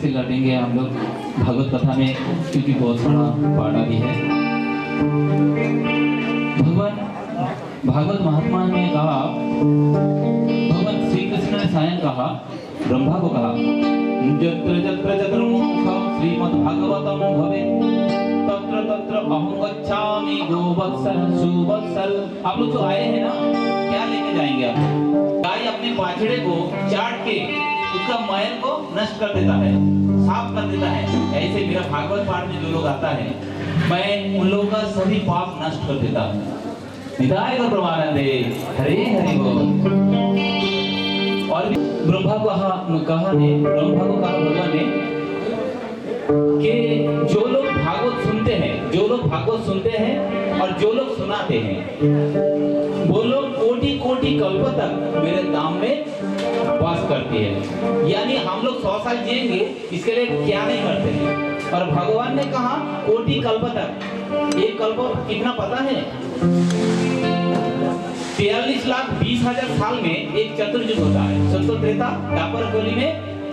से लौटेंगे हम लोग भागवत कथा में, क्योंकि बहुत बड़ा पाड़ा भी है। भगवान भागवत महात्मा ने कहा, भगवान श्री कृष्ण ने स्वयं कहा, ब्रह्मा को कहा, जत्र जत्र चतुर्मुखं श्रीमद्भागवतं भवेत् तत्र तत्र अहं गच्छामि गोवत्सल सुवत्सल। आप लोग जो आए हैं ना, क्या लेके जाएंगे आप? गाय अपने बाछड़े को चाट के उसका मैल को नष्ट कर देता है, साफ कर देता है। ऐसे मेरा भागवत पाठ में जो लोग आता है, मैं उन लोगों का सभी पाप नष्ट कर देता हूँ। निताय गौर प्रेमानंदे, हरे हरि बोल। और ब्रह्मा को कहा भगवान ने कि जो लोग भागवत सुनते हैं और जो लोग सुनाते हैं, वो लोग कोटि कोटि कल्प तक मेरे धाम में वास करते हैं। यानी हम लोग 100 साल जिएंगे, इसके लिए क्या नहीं करते हैं। और भगवान ने कहा कोटि कल्प तक। एक कल्प कितना पता है? 43,20,000 साल में एक चतुर्युग होता है। सत्य त्रेता द्वापर कली में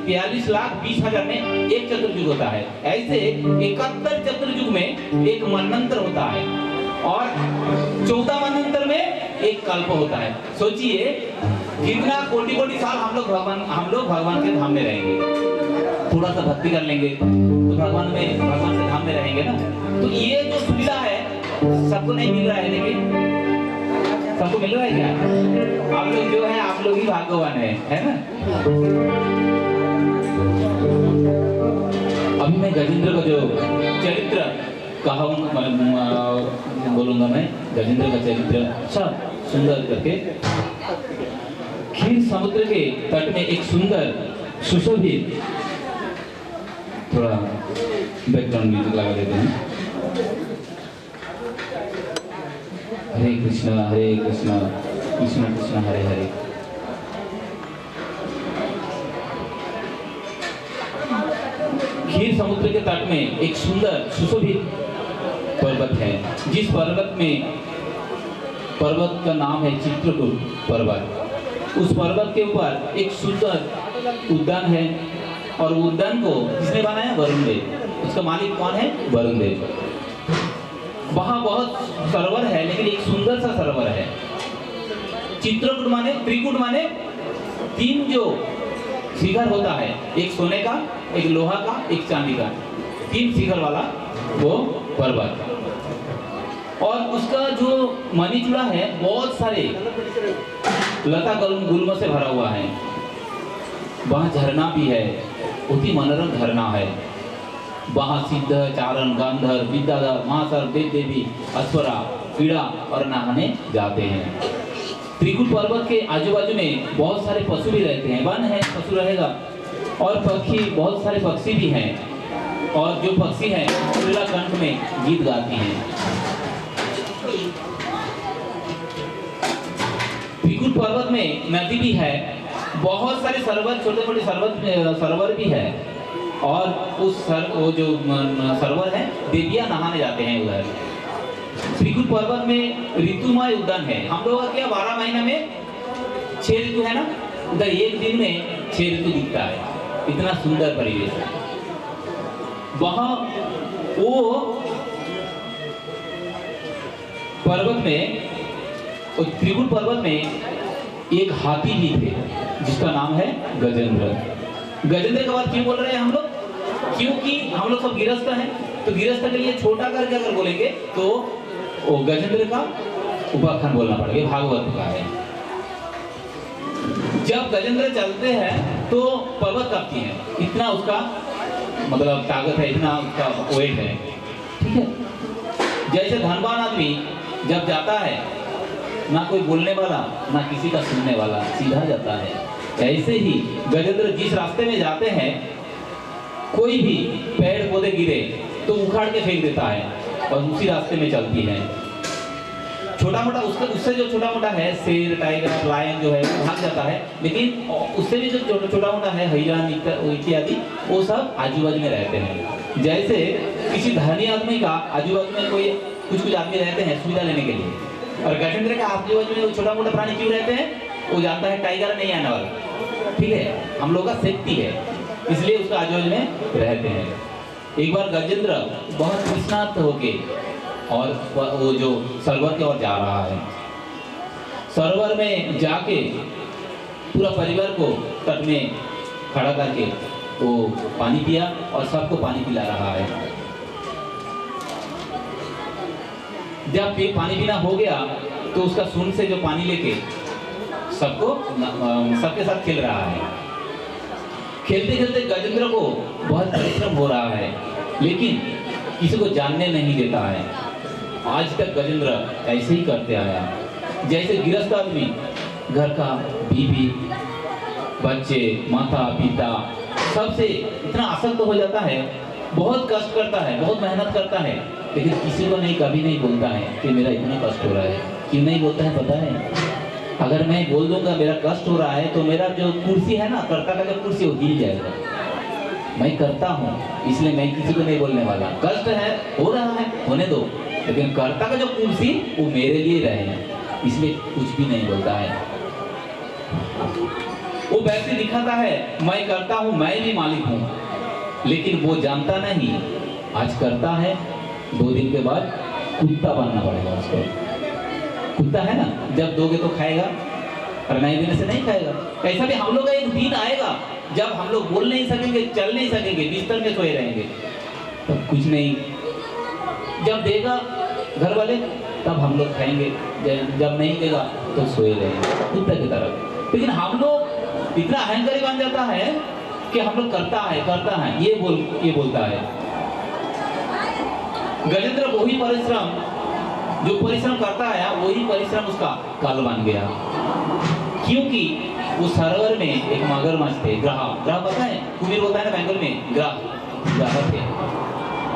43,20,000 में एक चतुर्युग होता है। ऐसे 71 चतुर्युग में एक मनंतर होता है और 14 मनंतर में एक कल्प होता है। सोचिए कितना कोटि कोटि साल हम लोग भगवान के धाम में रहेंगे। थोड़ा सा भक्ति कर लेंगे तो भगवान के धाम में रहेंगे ना। तो ये जो सुविधा है सबको नहीं मिल रहा है, लेकिन सबको मिल रहा है क्या? आप लोग जो है, आप लोग ही भाग्यवान है ना। अभी मैं गजेंद्र का जो चरित्र बोलूंगा, मैं गजेंद्र का चरित्र सब सुंदर करके। क्षीर समुद्र के तट में एक सुंदर सुशोभित, थोड़ा बैकग्राउंड म्यूजिक लगा देते हैं। हरे कृष्णा कृष्ण कृष्ण हरे हरे। क्षीर समुद्र के तट में एक सुंदर सुशोभित पर्वत है, जिस पर्वत का नाम है चित्रकूट पर्वत। उस पर्वत के ऊपर एक सुंदर उद्यान है और उद्यान को किसने बनाया? वरुण देव। उसका मालिक कौन है? वरुण देव। वहां बहुत सरोवर है, लेकिन एक सुंदर सा सरोवर है। चित्रकूट माने, त्रिकूट माने 3 जो शिखर होता है, एक सोने का, एक लोहा का, एक चांदी का, 3 शिखर वाला वो पर्वत। और उसका जो मणिचूड़ा है बहुत सारे लता गुल्म से भरा हुआ है। वहाँ झरना भी है, बहुत ही मनोरम झरना है। वहाँ सिद्ध, चारण, गांधर्व, विद्याधर, महासर, देव देवी, अश्वरा, कीड़ा और नहाने जाते हैं। त्रिकूट पर्वत के आजू बाजू में बहुत सारे पशु भी रहते हैं। वन है, पशु रहेगा, और पक्षी, बहुत सारे पक्षी भी हैं। और जो पक्षी हैं सुरीला कंठ में गीत गाती हैं। त्रिकूट पर्वत में नदी भी है, बहुत सारे सरोवर, छोटे छोटे सरोवर भी है। और वो जो सरोवर है, देवियां नहाने जाते हैं उधर। त्रिकूट पर्वत में ऋतुमय उद्यान है। हम लोग का क्या 12 महीना में 6 ऋतु है ना, उधर एक दिन में 6 ऋतु दिखता है। इतना सुंदर परिवेश है वहाँ। वो पर्वत में, त्रिकूट पर्वत में एक हाथी भी थे जिसका नाम है गजेंद्र। गजेंद्र का बात क्यों बोल रहे हैं हम लोग? क्योंकि हम लोग सब गृहस्थ हैं, तो गृहस्थ के लिए छोटा करके अगर बोलेंगे तो वो गजेंद्र का उपाख्यान बोलना पड़ेगा, भागवत का है। जब गजेंद्र चलते हैं तो पर्वत कांपती है, इतना उसका मतलब ताकत है, इतना उसका वेट है। ठीक है, जैसे धनवान आदमी जब जाता है, ना कोई बोलने वाला ना किसी का सुनने वाला, सीधा जाता है। ऐसे ही गजेंद्र जिस रास्ते में जाते हैं, कोई भी पेड़ पौधे गिरे तो उखाड़ के फेंक देता है और उसी रास्ते में चलती है। छोटा मोटा उससे जो छोटा मोटा है, शेर, टाइगर, लायन जो है वो भाग जाता है, लेकिन उससे भी जो छोटा मोटा है, हिरण इत्यादि, वो सब आजू बाजू में रहते हैं। जैसे किसी धनी आदमी का आजू बाजू में कोई कुछ आदमी रहते हैं सुविधा लेने के लिए, और गजेंद्र का आजू बाजू में छोटा मोटा प्राणी क्यों रहते हैं? वो जानता है टाइगर नहीं आने वाला। ठीक है, हम लोग का सेफ्टी है। इसलिए उसका आजोज में रहते हैं। एक बार गजेंद्र बहुत तृष्णार्त होके और वो जो सरोवर की ओर जा रहा है। सरोवर में जाके पूरा परिवार को तट में खड़ा करके वो पानी पिया और सबको पानी पिला रहा है। जब पानी पीना हो गया तो उसका सूंड से जो पानी लेके सबके साथ खेल रहा है। खेलते खेलते गजेंद्र को बहुत परिश्रम हो रहा है, लेकिन किसी को जानने नहीं देता है। आज तक गजेंद्र ऐसे ही करते आया। जैसे गृहस्थ आदमी घर का बीवी बच्चे माता पिता सबसे इतना आसक्त हो जाता है, बहुत कष्ट करता है, बहुत मेहनत करता है, लेकिन किसी को नहीं कभी नहीं बोलता है कि मेरा इतना कष्ट हो रहा है। क्यों नहीं बोलता है पता है? अगर मैं बोल दूंगा मेरा कष्ट हो रहा है तो मेरा जो कुर्सी है ना, कर्ता का जो कुर्सी, वो हिल जाएगा। मैं करता हूँ इसलिए मैं किसी को नहीं बोलने वाला। कष्ट है, हो रहा है, होने दो, लेकिन कर्ता का जो कुर्सी वो मेरे लिए रहे, इसलिए कुछ भी नहीं बोलता है। वो व्यक्ति दिखाता है मैं करता हूँ, मैं भी मालिक हूँ, लेकिन वो जानता नहीं आज करता है, 2 दिन के बाद कुत्ता बनना पड़ेगा उसको। कुत्ता है ना, जब दोगे तो खाएगा और नहीं देने से नहीं खाएगा। ऐसा भी हम लोग का एक दिन आएगा जब हम लोग बोल नहीं सकेंगे, चल नहीं सकेंगे, बिस्तर में सोए रहेंगे, तो कुछ नहीं। जब देगा घर वाले तब हम लोग खाएंगे, जब नहीं देगा तो सोए रहेंगे कुत्ता की तरफ। लेकिन हम लोग इतना अहंकारी बन जाता है कि हम लोग करता है ये बोलता है। गजेंद्र वही परिश्रम जो परिश्रम करता है वही परिश्रम उसका कल बन गया, क्योंकि वो सरोवर में एक मगरमच्छ थे। ग्राह पता है, कुबीर बोलता है ना बेंगल में, ग्राह थे।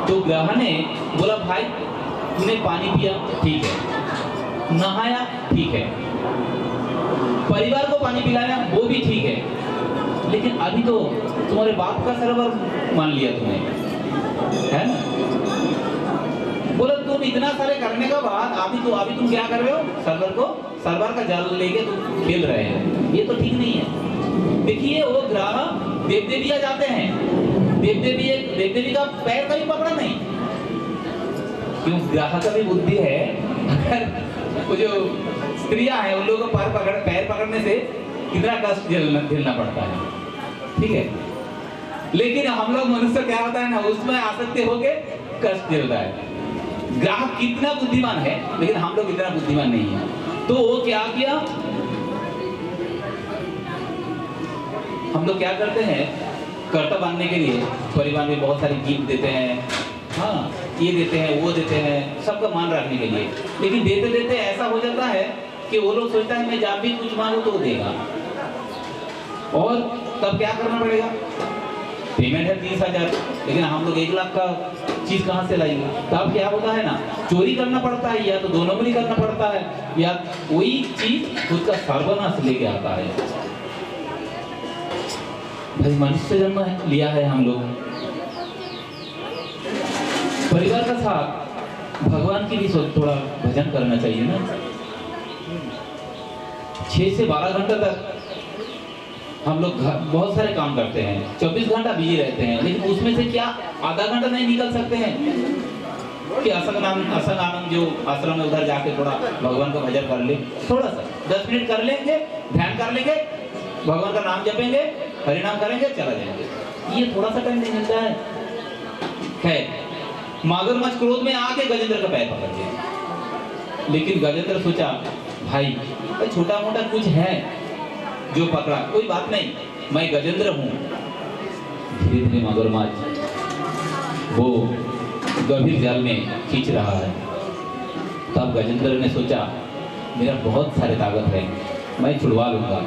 तो ग्राह ने बोला भाई तूने पानी पिया ठीक है, नहाया ठीक है, परिवार को पानी पिलाया वो भी ठीक है, लेकिन अभी तो तुम्हारे बाप का सरोवर मान लिया तुमने, है ना? बोला तुम इतना सारे करने के बाद अभी तुम क्या कर रहे हो? सरोवर का जल लेके तुम खेल रहे हैं, ये तो ठीक नहीं है। देखिए वो ग्राह देव देविया जाते हैं, देव देवी का पैर कभी पकड़ा नहीं, क्यों? ग्राह का भी बुद्धि है। अगर वो जो स्त्रियां हैं उन लोगों को पैर पकड़ने से कितना कष्ट झेलना पड़ता है, ठीक है? लेकिन हम लोग मनुष्य क्या होता है ना, उसमें आसक्ति होके कष्ट झेलता है। ग्राहक कितना बुद्धिमान है, लेकिन हम लोग इतना बुद्धिमान नहीं है। तो वो क्या किया, हम लोग क्या करते हैं, कर्ता बनने के लिए परिवार में बहुत सारे गिफ्ट देते हैं, हाँ ये देते हैं वो देते हैं, सबका मान रखने के लिए। लेकिन देते देते ऐसा हो जाता है कि वो लोग सोचता है मैं जब भी कुछ मांगू तो देगा, और तब क्या करना पड़ेगा? पेमेंट है 30,000, लेकिन हम लोग 1 लाख का चीज कहां से लाएंगे? तब क्या होता है ना, चोरी करना पड़ता है, या तो दोनों में करना पड़ता है, या वही चीज खुद का सर्वनाश लेके आता है। भाई मनुष्य जन्म लिया है हम लोग, परिवार का साथ भगवान की भी थोड़ा भजन करना चाहिए ना। 6 से 12 घंटा तक हम लोग बहुत सारे काम करते हैं, 24 घंटा बिजी रहते हैं, लेकिन उसमें से क्या आधा घंटा नहीं निकल सकते हैं कि असंग आनंद जो आश्रम में उधर जाके थोड़ा भगवान का भजन कर ले, थोड़ा सा 10 मिनट कर लेंगे, ध्यान कर लेंगे, भगवान का नाम जपेंगे, हरिनाम करेंगे, चला जाएंगे। ये थोड़ा सा टाइम नहीं मिलता है। मगरमच्छ क्रोध में आके गजेंद्र का पैर पकड़ लिया, लेकिन गजेंद्र सोचा भाई छोटा मोटा कुछ है जो पकड़ा, कोई बात नहीं, मैं गजेंद्र हूँ। धीरे धीरे मगरमच्छ वो गंभीर जल में खींच रहा है। तब गजेंद्र ने सोचा मेरा बहुत सारे ताकत है, मैं छुड़वा लूंगा।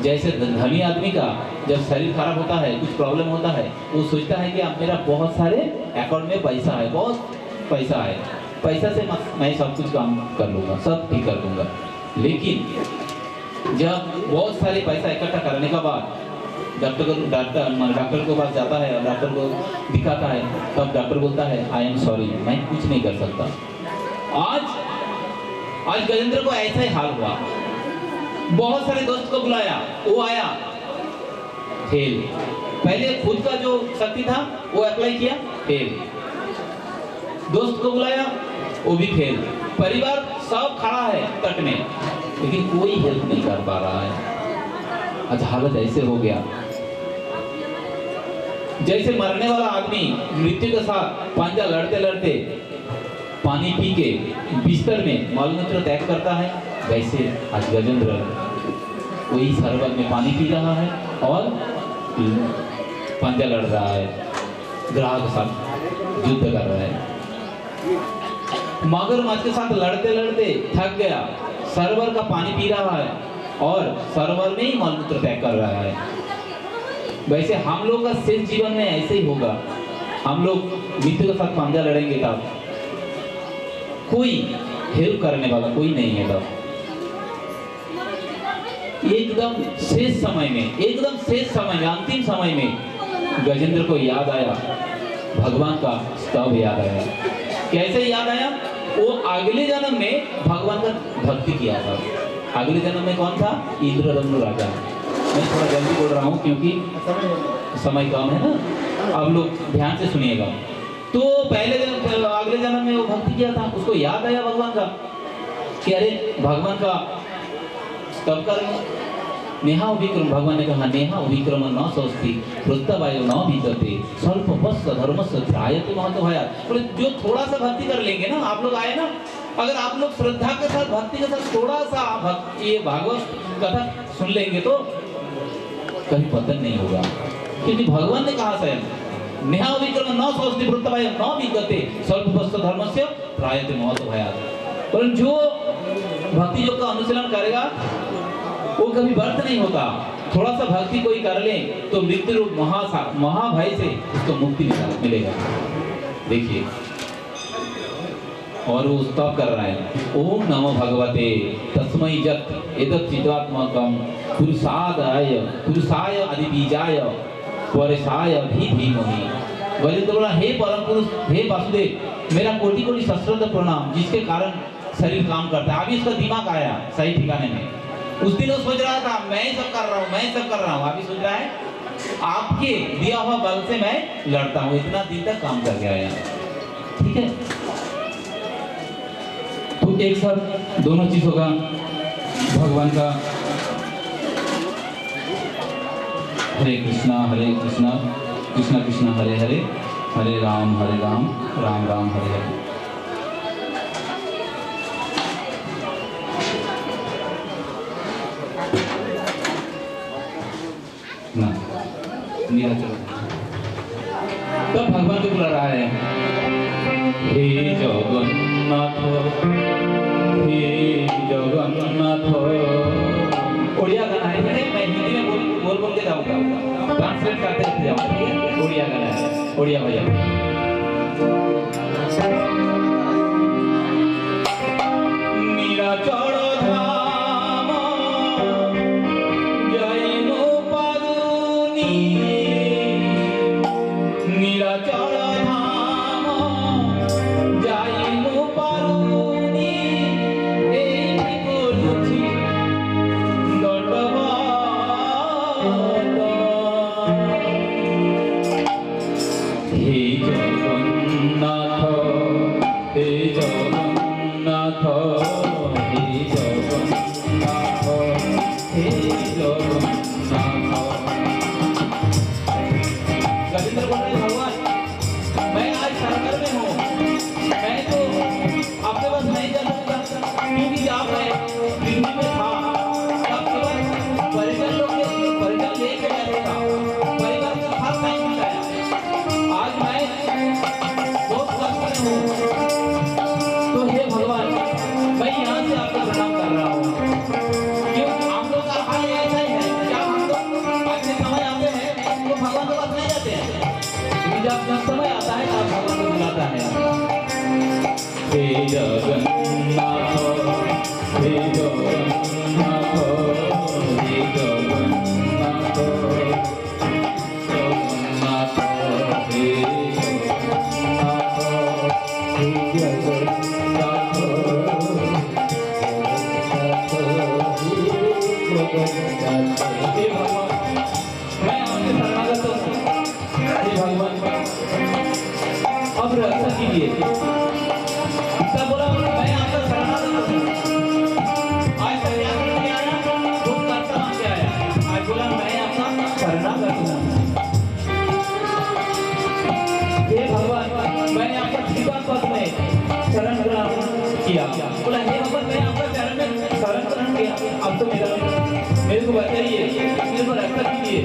जैसे धनी आदमी का जब शरीर खराब होता है, कुछ प्रॉब्लम होता है, वो सोचता है कि अब मेरा बहुत सारे अकाउंट में पैसा है, बहुत पैसा है, पैसा से मैं सब कुछ काम कर लूँगा, सब ठीक कर दूँगा। लेकिन जब बहुत सारे पैसा इकट्ठा करने के बाद डॉक्टर के पास जाता है और डॉक्टर को दिखाता है, तब डॉक्टर बोलता है आई एम सॉरी, मैं कुछ नहीं कर सकता। आज गजेंद्र को ऐसा ही हाल हुआ। बहुत सारे दोस्त को बुलाया, वो आया, फेल, पहले खुद का जो शक्ति था वो अप्लाई किया, फेल। दोस्त को बुलाया, वो भी फेल। परिवार सब खड़ा है तट में, लेकिन कोई हेल्प नहीं कर पा रहा है। आज हालत ऐसे हो गया जैसे मरने वाला आदमी मृत्यु के साथ पंजा लड़ते लड़ते पानी पी के बिस्तर में मलमूत्र त्याग करता है, वैसे आज गजेंद्र वही शरबत में पानी पी रहा है और पंजा लड़ रहा है, ग्राहक के साथ युद्ध कर रहा है। मगरमच्छ के साथ लड़ते लड़ते थक गया, सरोवर का पानी पी रहा है और सरोवर में ही मलमूत्र त्याग कर रहा है। वैसे हम लोग का शेष जीवन में ऐसे ही होगा। हम लोग मृत्यु के साथ पंजा लड़ेंगे तब कोई हेल्प करने वाला कोई नहीं है। तब एकदम शेष समय में अंतिम समय में गजेंद्र को याद आया, भगवान का स्तव याद आया। कैसे याद आया? वो अगले जन्म में भगवान का भक्ति किया था। अगले जन्म में कौन था? इंद्रदम्नु राजा। मैं थोड़ा जल्दी बोल रहा हूँ क्योंकि समय कम है ना, आप लोग ध्यान से सुनिएगा। तो अगले जन्म में वो भक्ति किया था, उसको याद आया भगवान का कि अरे भगवान का स्तव कर नेहा विक्रम। भगवान ने कहा नेहा विक्रम न सोचती प्रत्यवायो न भीतते स्वल्प वस्त धर्मस्य ध्यायते महत्वया। बोले जो थोड़ा सा भक्ति कर लेंगे ना, आप लोग आए ना, अगर आप लोग श्रद्धा के साथ भक्ति के साथ थोड़ा सा ये भागवत कथा सुन लेंगे तो कभी पतन नहीं होगा। क्योंकि भगवान ने कहा स्वयं नेहा विक्रम न सोचती प्रत्यवायो न भीतते स्वल्प वस्त धर्मस्य ध्यायते महत्वया। पर जो भक्ति योग का अनुशीलन करेगा वो कभी व्यर्थ नहीं होता। थोड़ा सा भक्ति कोई कर ले तो मृत्यु रूप महाभय से उसको मुक्ति मिलेगा। देखिए, और वो स्तव कर रहा है, ओम नमो भगवते तस्मै जत एतत् चिदात्मकं पुरुषाय अधिबीजाय परेशाय भी धीमहि। गजेंद्र बोला, हे परम पुरुष, हे वासुदेव, मेरा कोटि कोटि सश्रद्ध प्रणाम, जिसके कारण शरीर काम करता है। अभी उसका दिमाग आया सही ठिकाने में। उस दिन वो सोच रहा था मैं ही सब कर रहा हूँ, अभी सोच रहा है आपके दिया हुआ बल से मैं लड़ता हूँ। इतना दिन तक काम कर गया है। ठीक है, तो एक साथ दोनों चीज होगा। भगवान का हरे कृष्णा कृष्णा कृष्णा हरे हरे, हरे राम राम राम हरे हरे। ना मेरा चलो तब भगवान को बुला रहा है, हे जगन्नाथ उड़िया गाना है। मैं हिंदी में बोल के जाऊंगा, ट्रांसलेट करते जाऊंगा। उड़िया गाना है, उड़िया भैया। मेरा चौड़ो धाम जैनो पादुनी, मेरा चौड़ो धाम जैनो पादुनी, एई बोलुची दंडवत। हे जगन्नाथ हे जगन्नाथ हे जगन्नाथ हे जगन्नाथ। गजेंद्र बोल रहे, भगवान मैं आज सरकार में हूँ, मैं तो आपके पास नहीं जा सकता क्योंकि आप दिल्ली में था, तब केवल परिजन लोग परिजन लेके बैठे था, परिवार के साथ टाइम बिताया। आज मैं बहुत कष्ट में हूँ, तो हे भगवान मैं यहाँ से आपको प्रणाम कर रहा हूँ। क्यों हम लोग का हाल ऐसा ही है, जब हम लोग अपने समय आते हैं तो भगवान के पास नहीं जाते हैं, जब समय आता है तब भगवान को बुलाता है। हे जगन्नाथ हे जगन्नाथ हे जगन्नाथ जगन्नाथ हे जगन्नाथ हे जगन्नाथ। हे भगवान मैं आपके शरणागत हूँ, भगवान अब रक्षा कीजिए। तब बोला मैं आपका शरणागत हूँ, आज तक क्या करके आया, वो करता मान के आया, आज बोला मैं आपका शरणागत हूँ। हे भगवान मैंने आपका जीवन पथ में शरण ग्रहण किया, बोला हे भगवान मैं आपका चरण में शरण ग्रहण किया, अब तो मेरे को बताइए, मेरे को रक्षा कीजिए।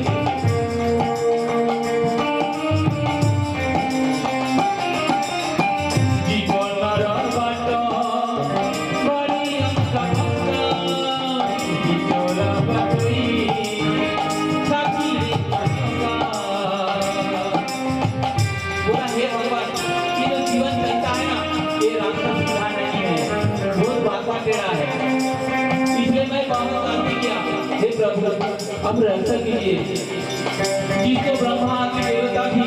अब रक्षा कीजिए। जिसको ब्रह्मा आदि देवता भी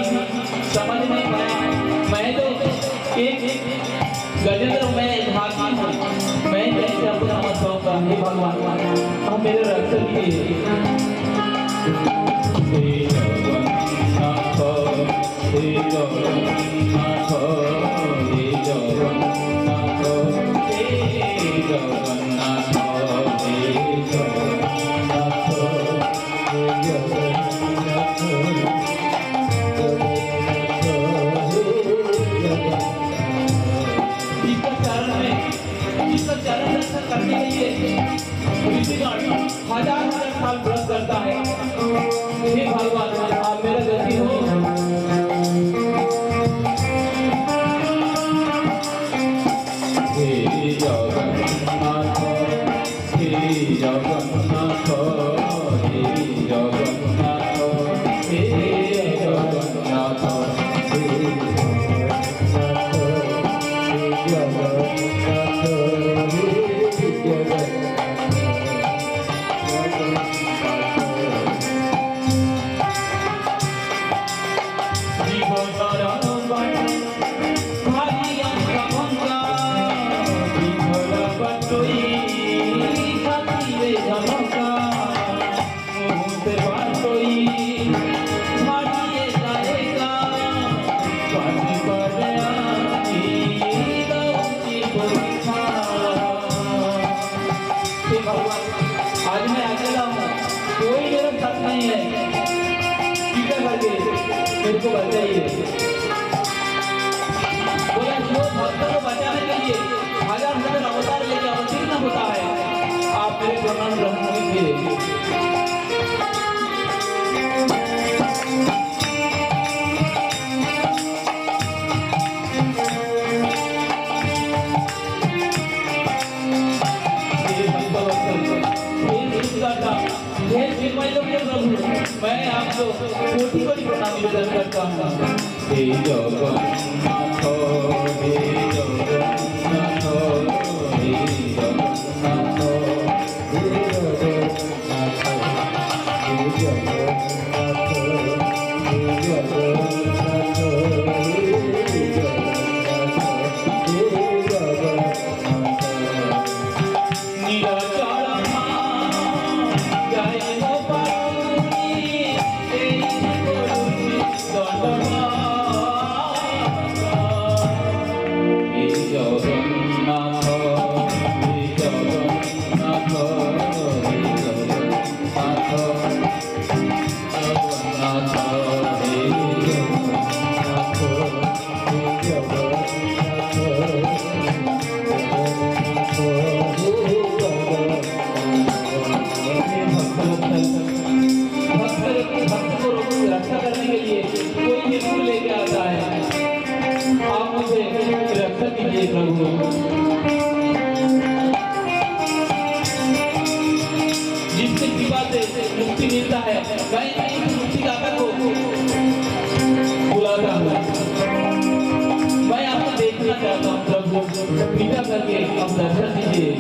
समझ नहीं पाया, मैं तो एक गजेंद्र मैं भागी हूँ, मैं कैसे अपना मत पाऊंगा। हे भगवान अब मेरे रक्षा कीजिए। हे जगन्नाथ हे जगन्नाथ हे जगन्नाथ हे जगन्नाथ हे जगन्नाथ। इसका चरण दर्शन करने के लिए ऋषिगण हजार साल व्रत करता है। हे भगवान आप मेरा गति हो। हे जगन्नाथ हे जगन्नाथ हे जगन्नाथ हे जगन्नाथ आज मैं अकेला हूँ, कोई मेरे साथ नहीं है, कृपा करके मेरे को बचाइए। बोला जो भक्तों को बचाने के लिए हजार हजार अवतार लेके अवतीर्ण होता है, आप मेरे प्रणाम ग्रहण कीजिए। मैं आपको कोटि कोटि प्रणाम निवेदन करता हूँ। हे जगन्नाथ हे जगन्नाथ हे जगन्नाथ हे जगन्नाथ हे जगन्नाथ हे जगन्नाथ हे जगन्नाथ निराचार रक्षा करने के लिए कोई भी लेके आता है, आप मुझे रक्षा कीजिए प्रभु। जिससे कृपा से मुक्ति मिलता है, मैं इस मुक्ति दाता को बुलाता हूँ। मैं आपको देखना चाहता हूँ प्रभु, कृपा करके आप दर्शन दीजिए।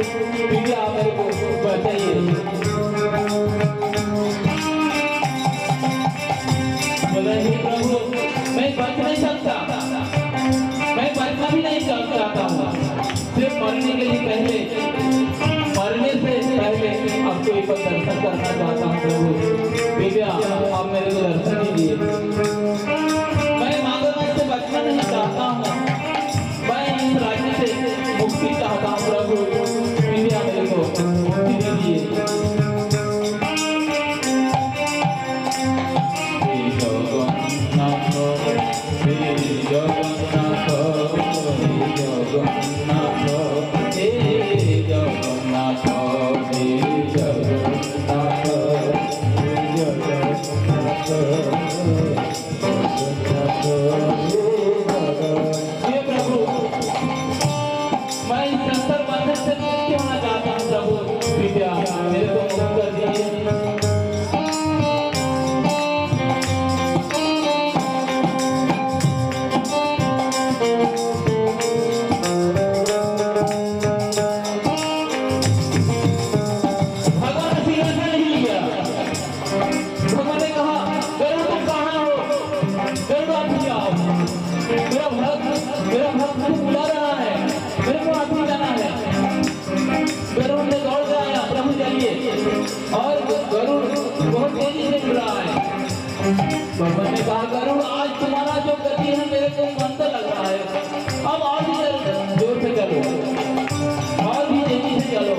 क्योंकि आप मेरे को बताइए। बोले हे प्रभु, मैं बच नहीं सकता, मैं बचना भी नहीं चाहता हूँ, सिर्फ मरने के लिए पहले, मरने से पहले आपको एक बार दर्शन करना चाहता हूँ प्रभु। कृपया आप मेरे को दर्शन दीजिए। मैं मांगने से बचना नहीं चाहता हूँ, मैं इस राज्य से मुक्ति चाहता हूँ प्रभु। कृपया मेरे को मुक्ति दीजिए। भगवान ने कहा गरुड़ आज तुम्हारा जो गति है मेरे को मंद लग रहा है, अब और भी जोर से चलो, और भी तेजी से चलो।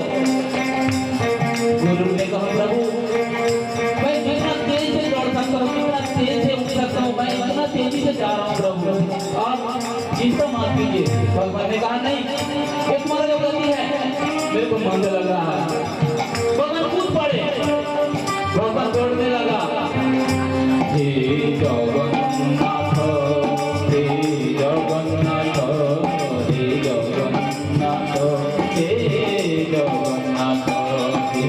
गरुड़ ने कहा प्रभु मैं जितना तेज से दौड़ सकता हूँ, जितना तेज से उठ सकता हूँ, मैं इतना तेजी से जा रहा हूँ प्रभु, आप इसको माफ कीजिए। भगवान ने कहा नहीं, ये तुम्हारा जो गति है मेरे को मंद लग रहा है। भगवान कूद पड़े, भगवान दौड़ने लगा। हे जगन्नाथ, हे जगन्नाथ, हे जगन्नाथ, हे जगन्नाथ, हे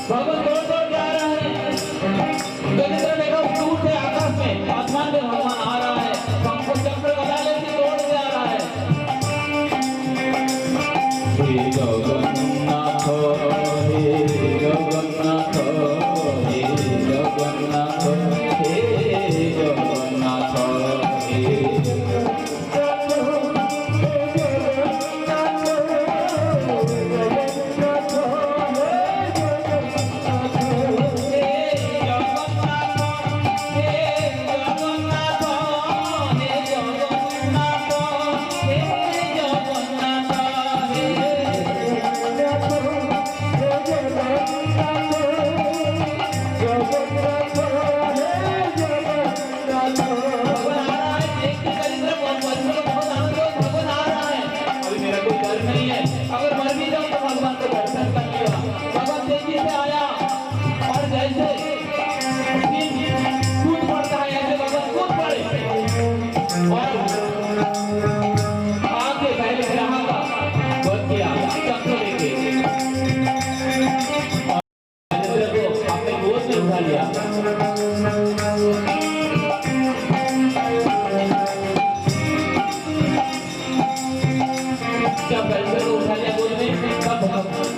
भगवान दौड़ दौड़ जा रहा है। गजेंद्र देखा दूर से आकाश में, आसमान में भगवान आ रहा है, हमको चक्र बना लेके दौड़ के आ रहा है। हे जगन्नाथ, हे जगन्नाथ, हे जगन्नाथ, हे जगन्नाथ, हे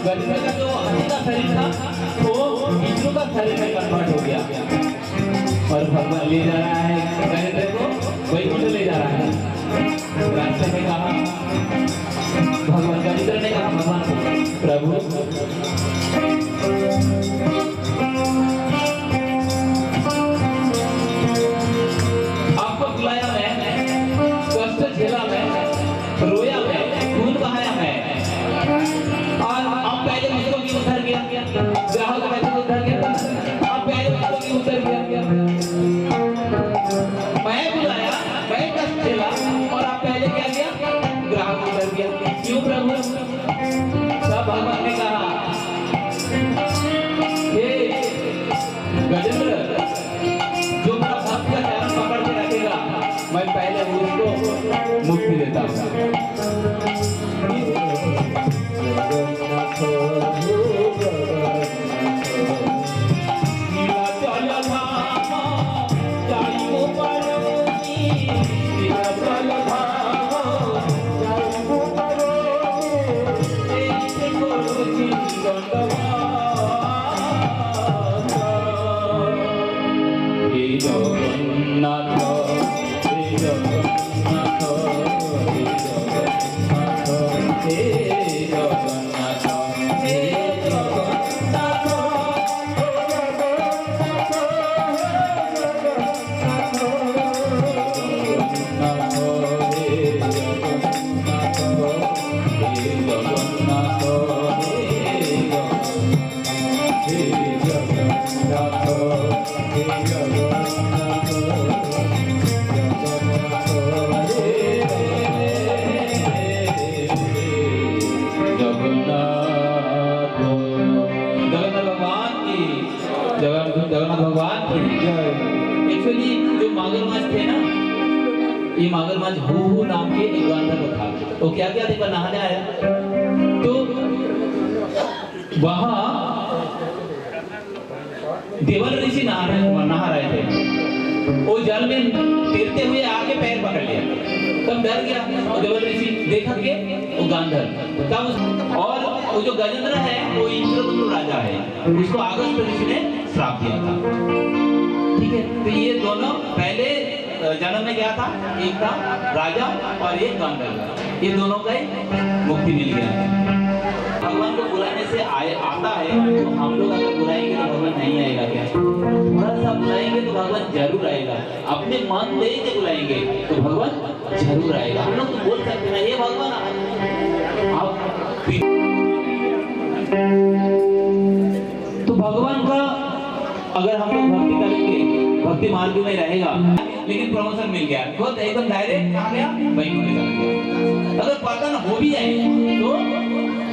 गजेंद्र का जो हाथी का शरीर था वो विष्णु का शरीर में कन्वर्ट हो गया और भगवान ले जा रहा है गजेंद्र को, वैकुंठ ले जा रहा है। रास्ते में कहा भगवान, गजेंद्र ने कहा भगवान को, प्रभु आपको बुलाया मैं, कष्ट झेला मैं, रोया मैं, खून बहाया मैं, और आप पहले मुझको क्यों उधर गया? ग्राहक पहले उधर गया, आप पहले मुझको क्यों उधर गया? मैं बुलाया, मैं कष्ट झेला और आप पहले क्या किया? ग्राहक उधर गया। क्यों प्रभु? तब भगवान ने कहा हे गजेंद्र, जो मेरा भक्त का चरण पकड़ के रखेगा मैं पहले उसको मुक्ति देता हूँ। जगन्नाथ जगन्नाथ भगवान की। एक्चुअली जो मगरमच्छ थे ना, ये मगरमच्छ हू नाम के एक गंधर्व था। तो क्या क्या देखा, नहाने आया तो वहां देवल ऋषि नहा रहे थे। वो जल में तैरते हुए आके पैर पकड़ लिया, तब डर गया। और देवल ऋषि देखा के वो गांधर्व तब और वो जो गजेंद्र है वो इंद्रदुम्न राजा है, उसको अगस्त ऋषि ने श्राप दिया था। ठीक है, तो ये दोनों पहले जन्म में क्या था, एक था राजा और एक गांधर्व, ये दोनों का मुक्ति मिल गया। भगवान को बुलाने से आता है, तो हम लोग अगर बुलाएंगे तो भगवान नहीं आएगा क्या? थोड़ा सा बुलाएंगे तो भगवान जरूर आएगा। अपने मन दे के बुलाएंगे तो भगवान जरूर आएगा। हम लोग तो बोल सकते हैं ये भगवान आप। तो भगवान का अगर हम लोग भक्ति करेंगे, भक्ति मार्ग में रहेगा, लेकिन प्रमोशन मिल गया खुद एकदम डायरेक्ट आ गया, वहीं होने चला गया। अगर पता ना हो भी जाए तो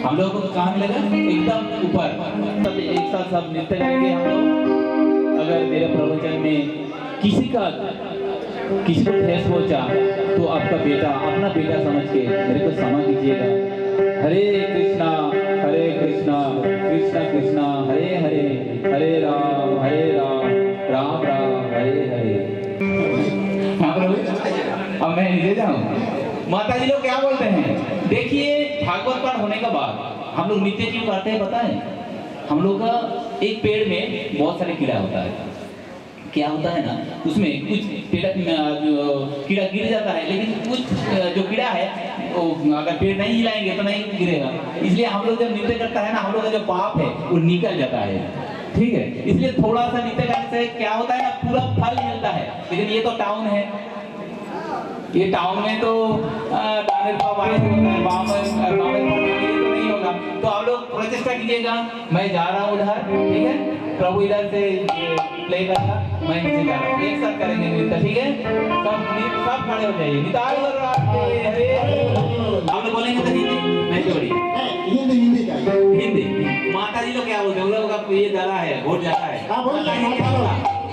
हम लोगों को कहाँ मिलेगा, एकदम ऊपर। सब एक साथ सब नृत्य करेंगे हम लोग। अगर मेरे प्रवचन में किसी को ठेस पहुंचा तो आपका बेटा अपना बेटा समझ के मेरे को क्षमा कीजिएगा। हरे कृष्णा कृष्णा कृष्णा हरे हरे, हरे राम राम राम हरे हरे। अब मैं नीचे जाऊं। माता जी लोग क्या बोलते हैं, देखिए भागवत पाठ होने के बाद हम लोग नित्य क्यों करते हैं पता है? हम लोग का एक पेड़ में बहुत सारे कीड़ा होता है। क्या होता है ना, उसमें कुछ कीड़ा गिर जाता है, लेकिन कुछ जो कीड़ा है वो अगर पेड़ नहीं हिलाएंगे तो नहीं गिरेगा। इसलिए हम लोग जब नृत्य करता है ना, हम लोग का जो पाप है वो निकल जाता है। ठीक है, इसलिए थोड़ा सा नृत्य करने से क्या होता है ना, पूरा फल मिलता है। लेकिन ये तो टाउन है, ये टाउन में तो दानेर पाव आए होता है, बावल तो नहीं होगा। तो आप लोग प्रचेष्टा कीजिएगा, मैं जा रहा हूँ उधर, ठीक है, प्रभु इधर से प्ले करना, मैं नीचे जा रहा हूँ, एक साथ करेंगे नृत्य, ठीक है? सब खड़े हो जाइए। निताय गौर हरे आप लोग बोलेंगे तो हिंदी नहीं तो बढ़िया हिंदी। माता जी लोग क्या बोलते हैं, उन लोगों का ये ज्यादा है, वोट ज्यादा है।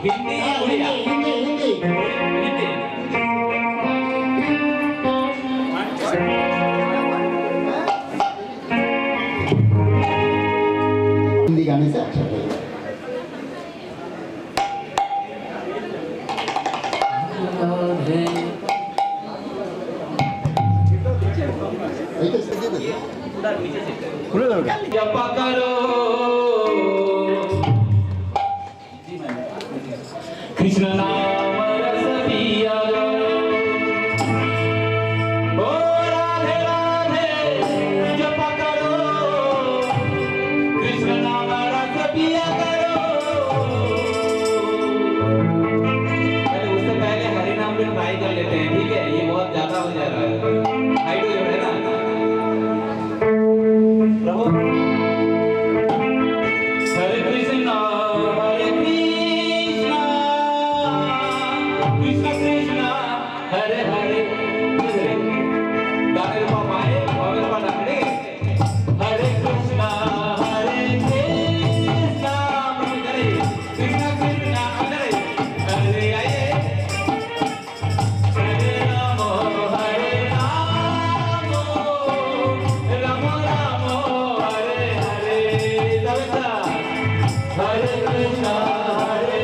हिंदी हिंदी गाने से अच्छा लगेगा। जपा करो कृष्ण नाम रस पिया करो, ओ राधे राधे जपा करो कृष्ण नाम रस पिया करो। उससे पहले हरि नाम पे ट्राई कर लेते हैं, ठीक है? ये बहुत ज्यादा हो जा रहा है, हाइट हो रहा है ना प्रभु। हरे कृष्णा कृष्ण कृष्ण हरे हरे। दानेर पाव आए और पाव डाले। हरे कृष्णा कृष्ण कृष्ण हरे आए। हरे राम राम राम हरे हरे। हरे कृष्णा हरे कृष्णा कृष्ण कृष्ण हरे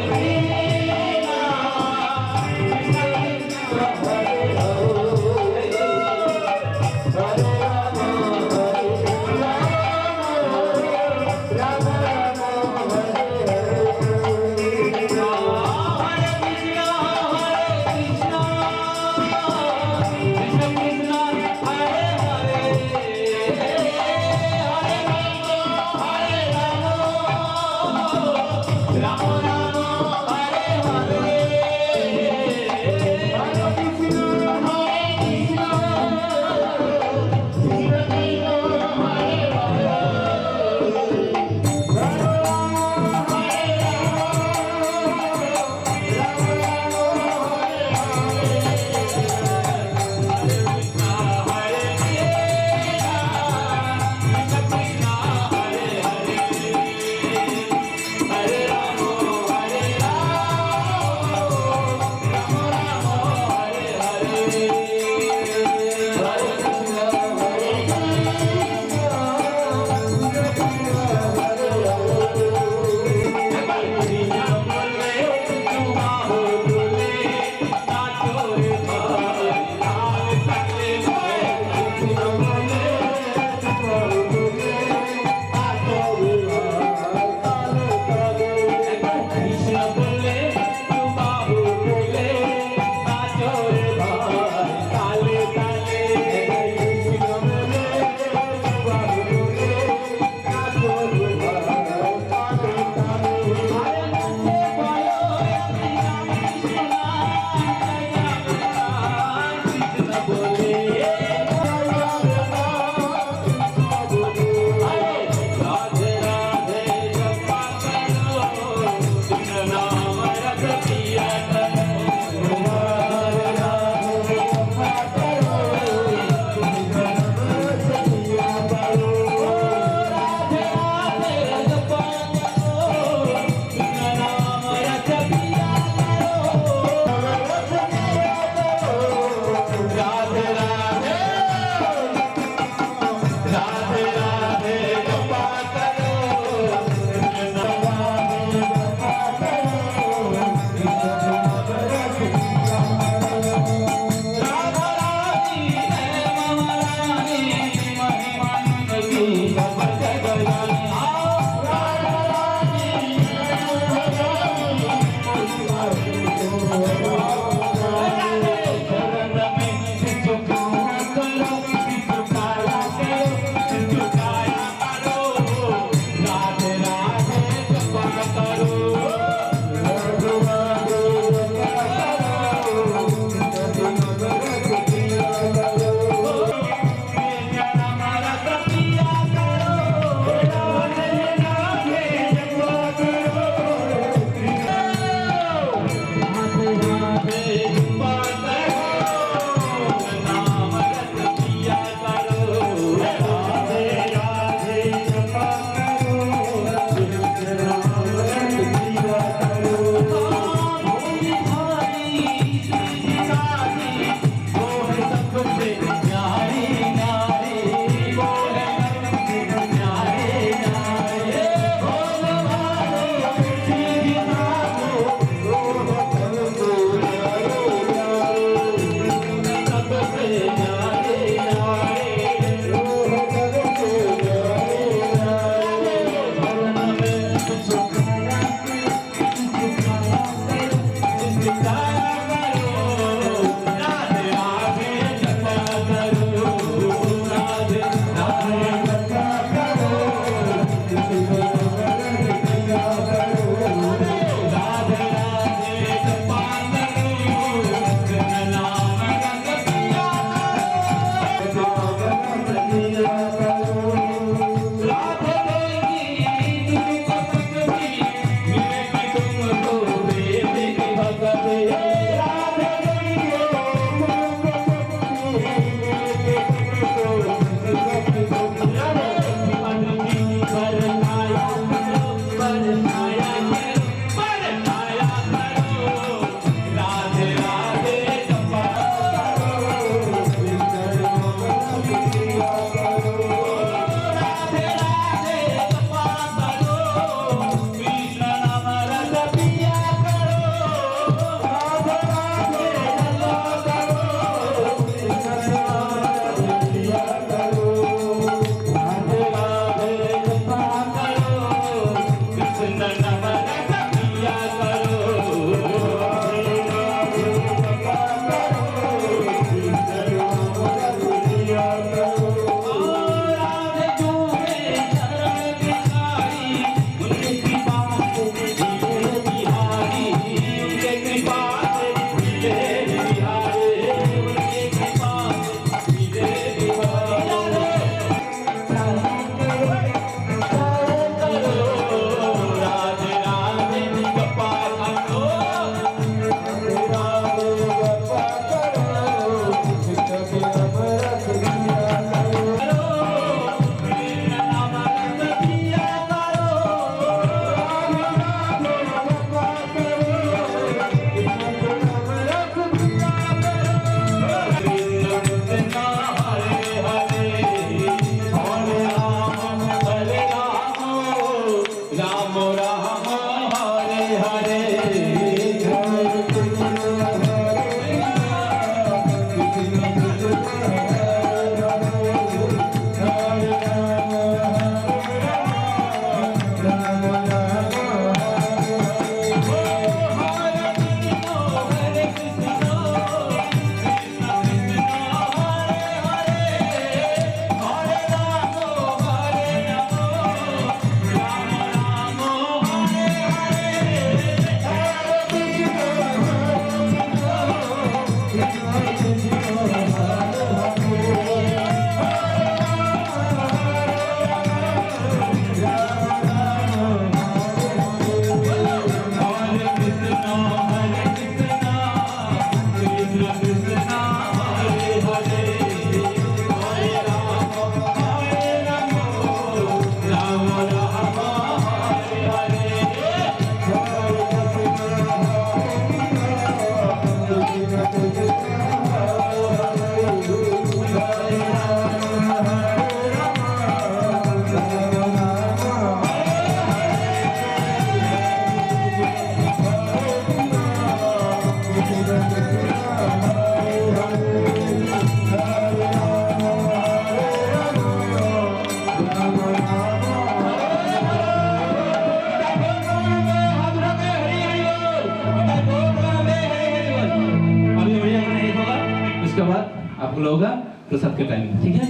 उसके बाद आप लोगों का प्रसाद के टाइम, ठीक है?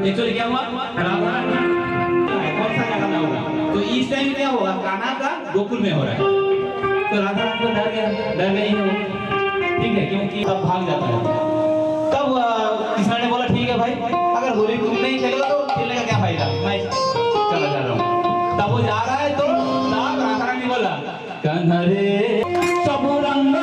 एक्चुअली क्या हुआ, कौन सा गाना होगा? तो इस टाइम क्या होगा, कान्हा का गोकुल में हो रहा है, तो राधा रानी को डर गई हो, ठीक है, क्योंकि अब भाग जाता है। तब कृष्ण ने बोला ठीक है भाई, अगर होली तुम नहीं खेलोगे तो खेलने का क्या फायदा, मैं चला जा रहा हूँ। तब वो जा रहा है तो तब राधा रानी बोला कान्हा रे सब रंग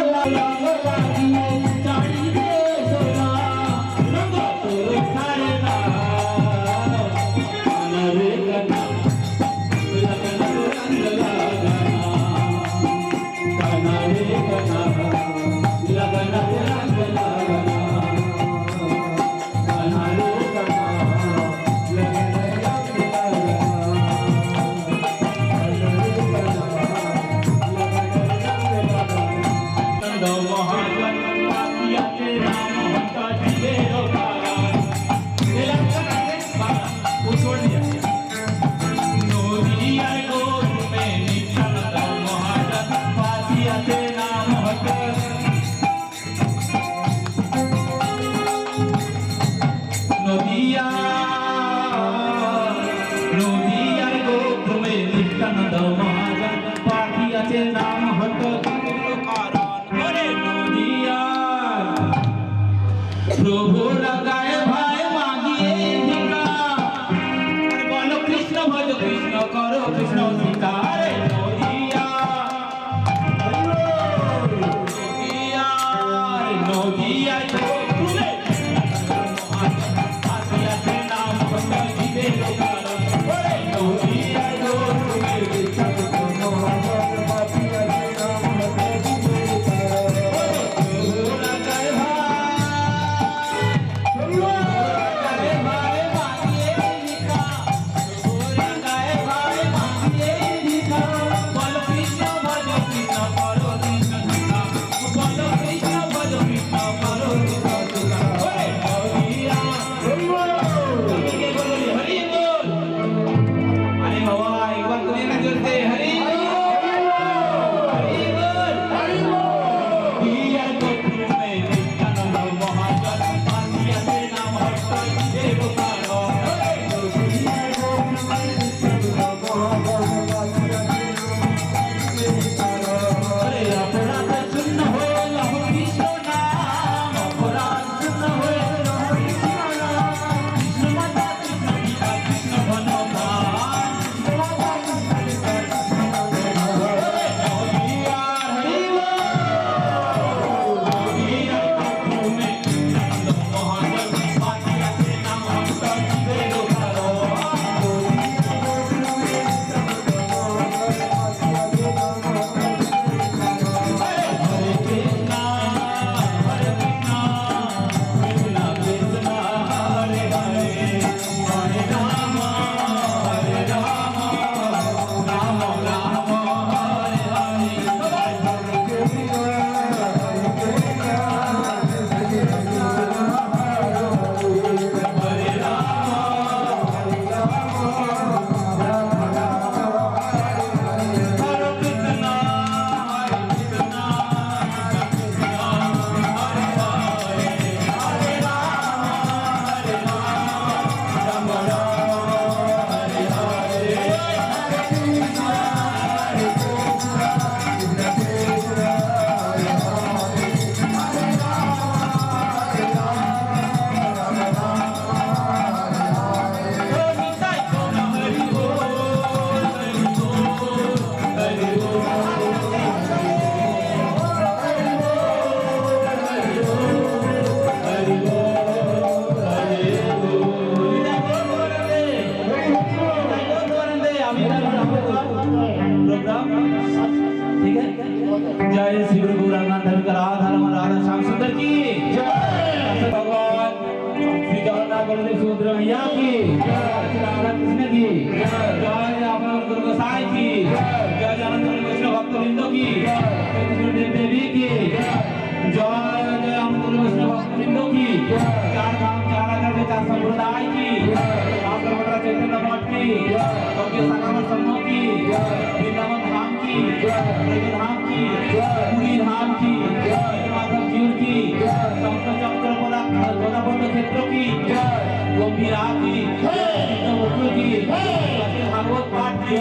प्रभु लगाए भाई मांगिए भिका, बोलो कृष्ण भजो कृष्ण करो कृष्ण शिकारे नदिया नदिया नदिया तुम्हें आतिया के नाम पर जीवे लोकारा नदिया जय श्री गुरु रंगनाथ राधा रमन राधा श्याम सुंदर की जय, भगवान श्री जगन्नाथ बलदेव सुभद्रा मैया की जय, राधा कृष्ण की जय, अपना गुरु गोसाई की जय, जानंद वैष्णव भक्तवृंदों की जय, कृष्ण देवी की जय, जय गुरु वैष्णव भक्तवृंदों की चार धाम चार आचार्य चार संप्रदाय की चैतन्य मठ की की तोक्यो सागावा समूह की वृंदावन धाम की ब्रज धाम की पुरी धाम की माधव जीव की शंकर चक्र पदाबद्ध क्षेत्र की गंभीरा की चित्तवस्तु की भागवत पाठ की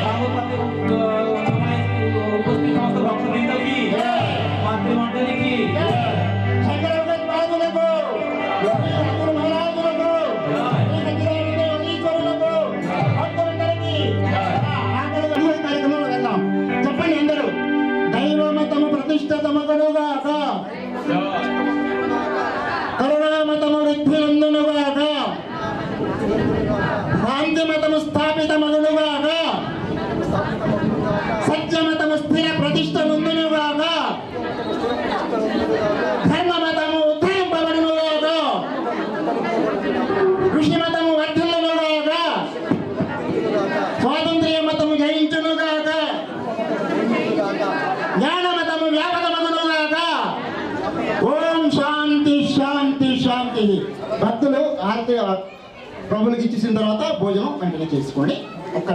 भागवत पाठ उपस्थित समस्त भक्तवृंद की मातृमंडली की చెప్పండి అందరూ దైవమతము ప్రతిష్టతమగునుగాక కరుణామతము వృద్ధినందునుగాక శాంతిమతము స్థాపితమగునుగాక సత్యమతము స్థిర ప్రతిష్ట నుండునుగాక ధర్మమతము ఉద్ధరింపబడునుగాక ఋషిమతము వర్ధిల్లునుగాక స్వాతంత్ర్య మతము జయించునుగాక జ్ఞానమతము వ్యాపకమగునుగాక ఓం శాంతి శాంతి శాంతి భక్తులు ఆర్తి ప్రభులకు ఇచ్చేసిన తర్వాత భోజనం వెంటనే చేసుకోండి ఒక్క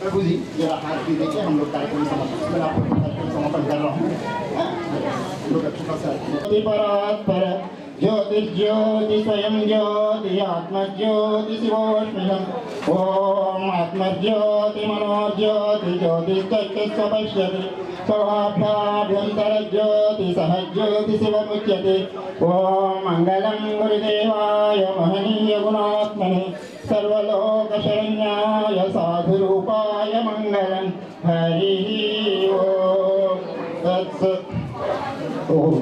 प्रभु जी जरा हाथ भी देखिए हम लोग कार्यक्रम समापन कर रहा हूँ हम लोग अच्छा खासा परात्पर ज्योतिर्ज्योति स्वयं ज्योति आत्मज्योति शिवोष्मिनम् ओम आत्मज्योति मनोज्योति ज्योतिस्तस्य पश्यति स्वाभ्याभ्यन्तरज्योति सहज्योति शिवमुच्यते ओम मंगलम गुरुदेवाय महनीय गुणात्मने सर्वलोकशरण्याय साधुरूपाय मंगलम हरि ओम तत्सत् ओम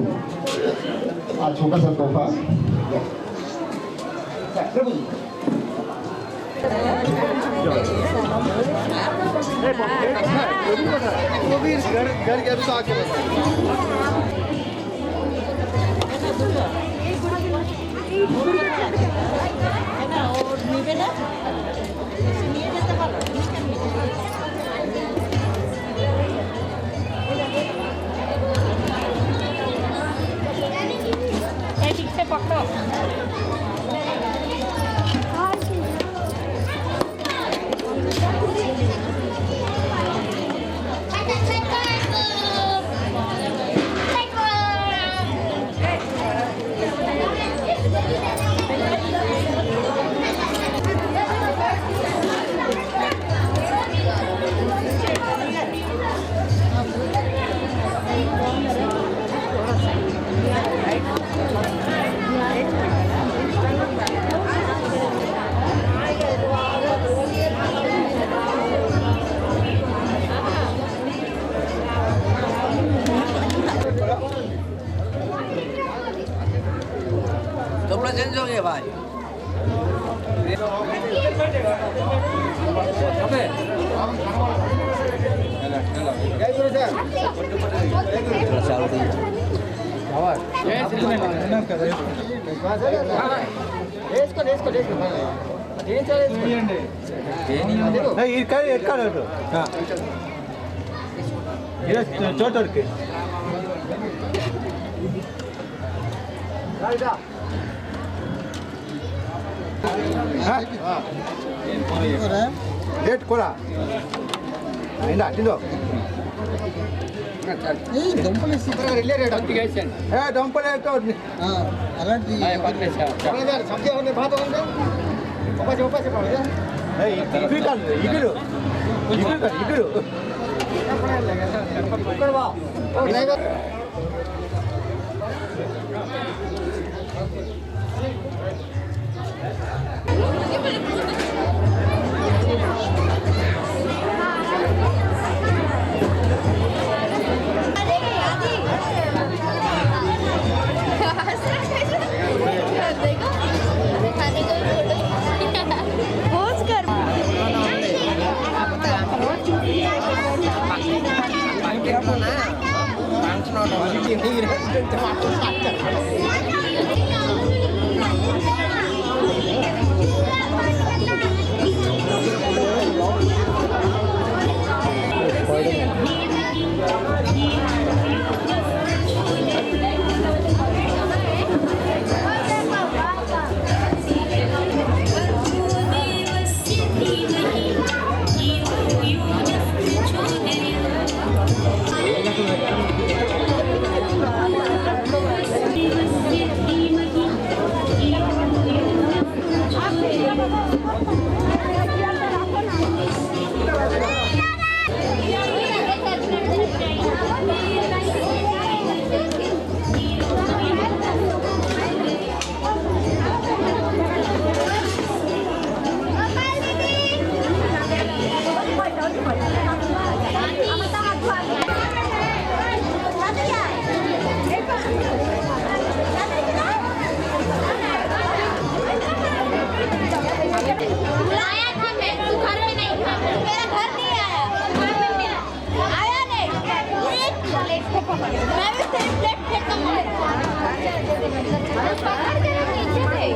आज छोटा सा तोहफा प्रभु जी घर के अभी तो आके ठीक से पकड़ो कपड़ा चेंज हो गया भाई చోటకి డేట్ కూడా అయిందా తిందో దుంపలు డంపలే అలాంటి ఇగురు आया था मैं, तू घर में नहीं था, मेरा घर नहीं आया, आया नहीं, मैं भी तेरी प्लेट फेंक दूंगा, पकड़ के नीचे से,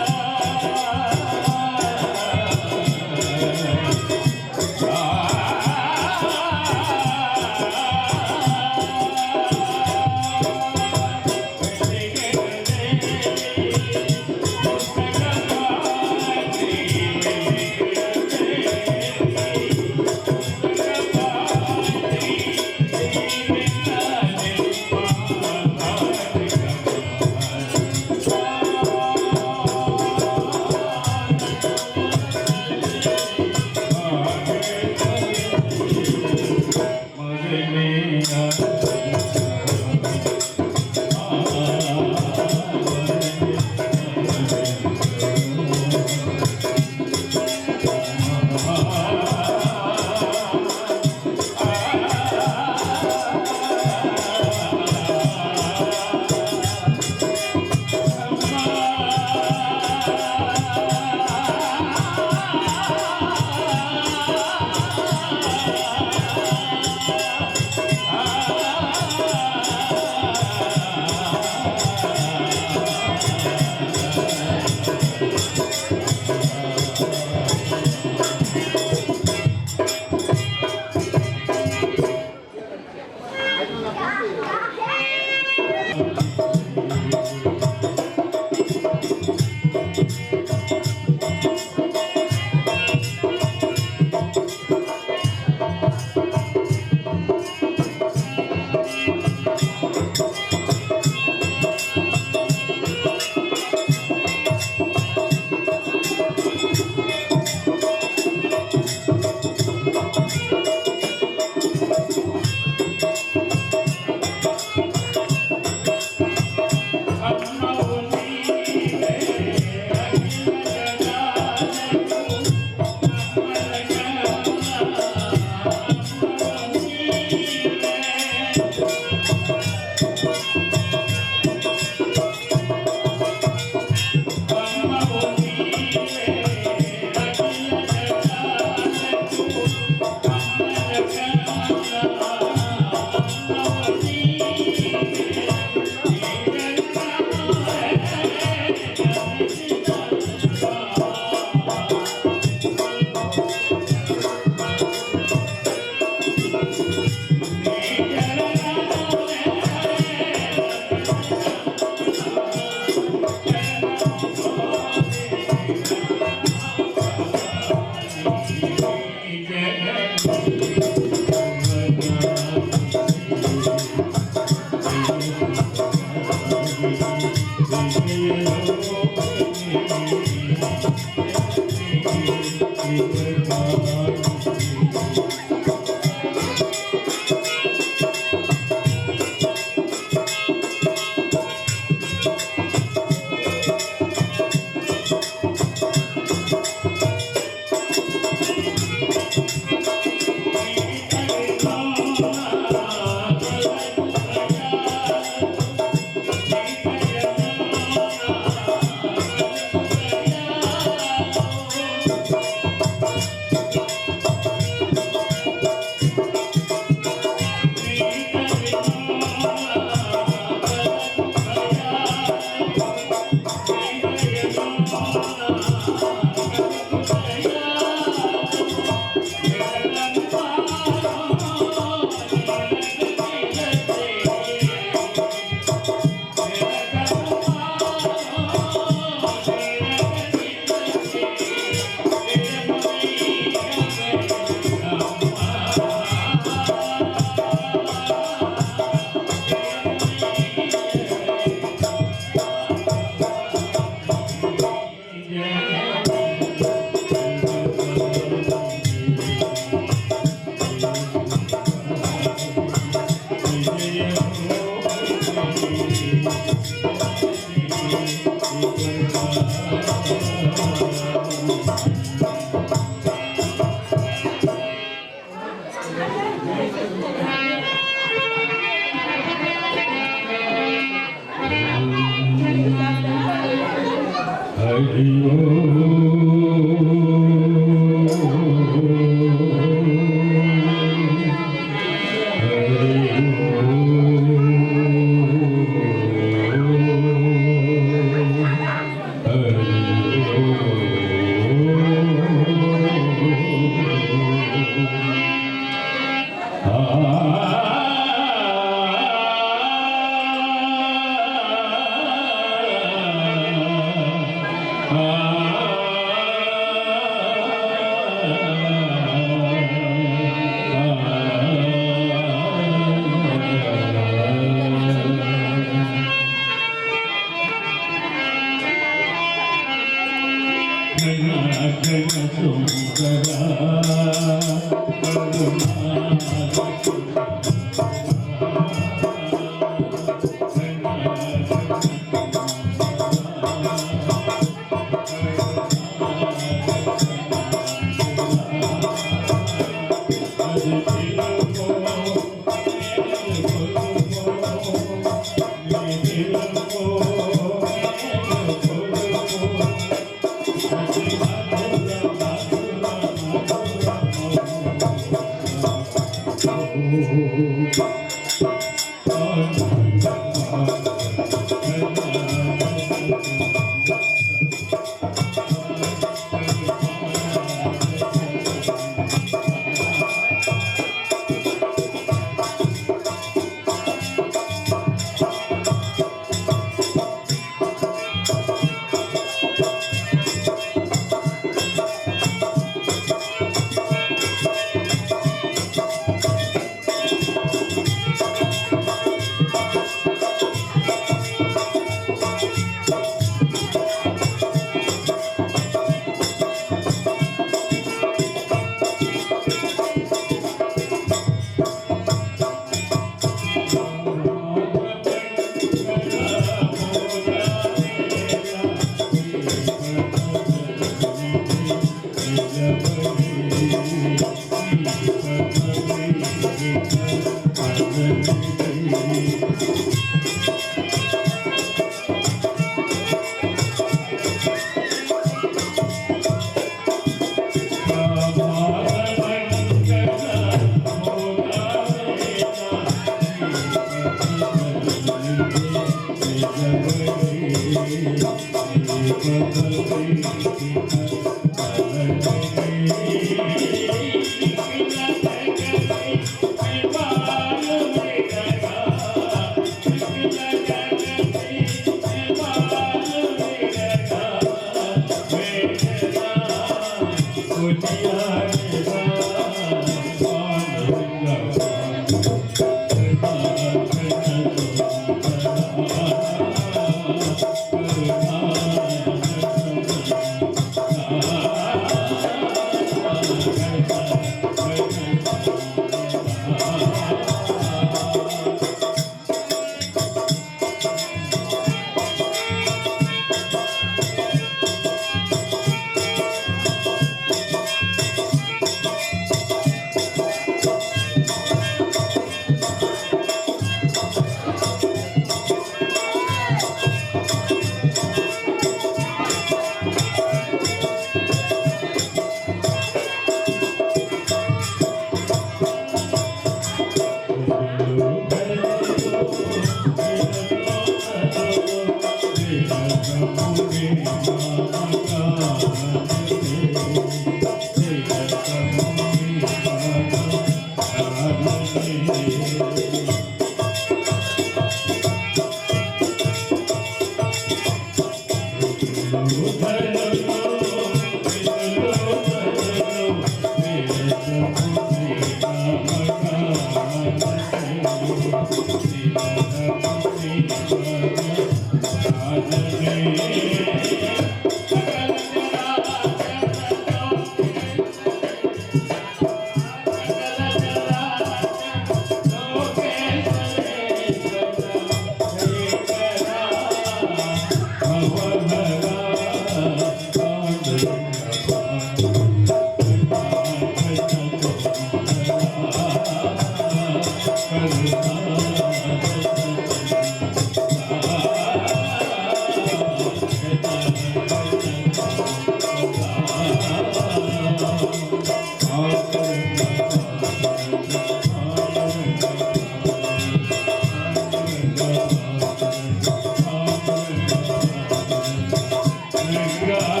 God.